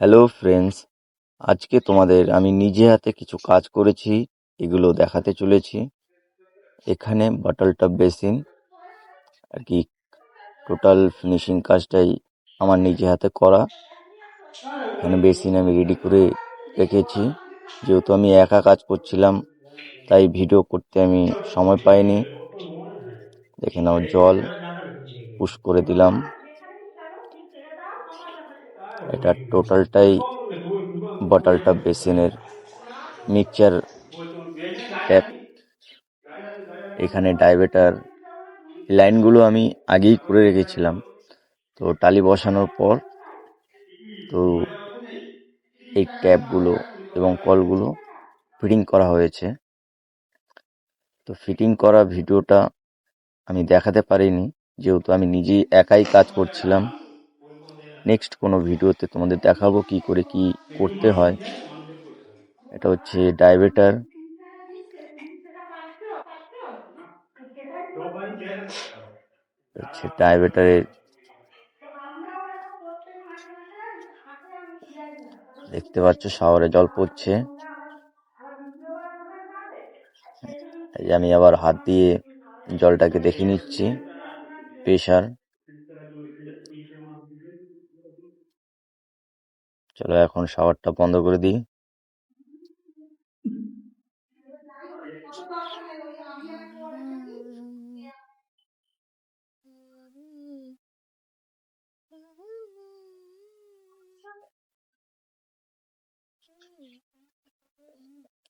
Hello friends, আজকে তোমাদের আমি নিজে হাতে কিছু কাজ করেছি, এগুলো দেখাতে চলেছি। এখানে বাটল টব বেসিন আর কি টোটাল ফিনিশিং কাজটাই আমার নিজে হাতে করা। এখানে বেসিন আমি রেডি করে রেখেছি। যেহেতু আমি একা কাজ করছিলাম তাই ভিডিও করতে আমি সময় পাইনি। দেখে নাও, জল পুশ করে দিলাম। এটা টোটালটাই বাটল টব বেসিনের মিক্সচার ট্যাপ। এখানে ডাইভেটার লাইনগুলো আমি আগেই করে রেখেছিলাম, তো টালি বসানোর পর তো এই ট্যাপগুলো এবং কলগুলো ফিটিং করা হয়েছে। তো ফিটিং করা ভিডিওটা আমি দেখাতে পারিনি, যেহেতু আমি নিজেই একাই কাজ করছিলাম। নেক্সট কোনো ভিডিওতে তোমাদের দেখাবো কি করে কি করতে হয়। এটা হচ্ছে ডাইভেটার। ডাইভেটারের দেখতে পাচ্ছ শাওয়ারে জল পড়ছে। আমি আবার হাত দিয়ে জলটাকে দেখে নিচ্ছি প্রেশার। চলো এখন শাওয়ারটা বন্ধ করে দিই।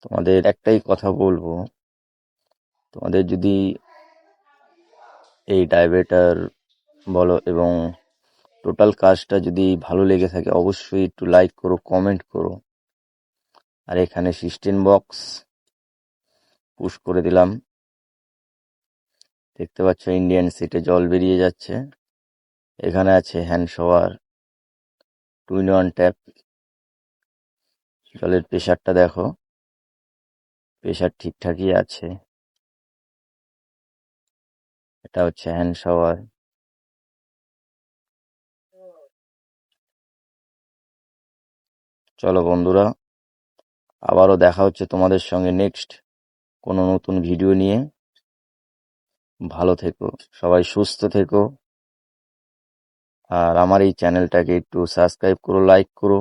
তোমাদের একটাই কথা বলবো, তোমাদের যদি এই ডাইভেটার বলো এবং টোটাল কাজটা যদি ভালো লেগে থাকে অবশ্যই একটু লাইক করো, কমেন্ট করো। আর এখানে সিস্টেম বক্স পুশ করে দিলাম। দেখতে পাচ্ছ ইন্ডিয়ান সিটে জল বেরিয়ে যাচ্ছে। এখানে আছে হ্যান্ড শাওয়ার 2-in-1 ট্যাপ। জলের প্রেশারটা দেখো, প্রেশার ঠিকঠাকই আছে। এটা হচ্ছে হ্যান্ড শাওয়ার। চলো বন্ধুরা, আবারও দেখা হচ্ছে তোমাদের সঙ্গে নেক্সট কোনো নতুন ভিডিও নিয়ে। ভালো থেকো, সবাই সুস্থ থেকো। আর আমার এই চ্যানেলটাকে একটু সাবস্ক্রাইব করো, লাইক করো।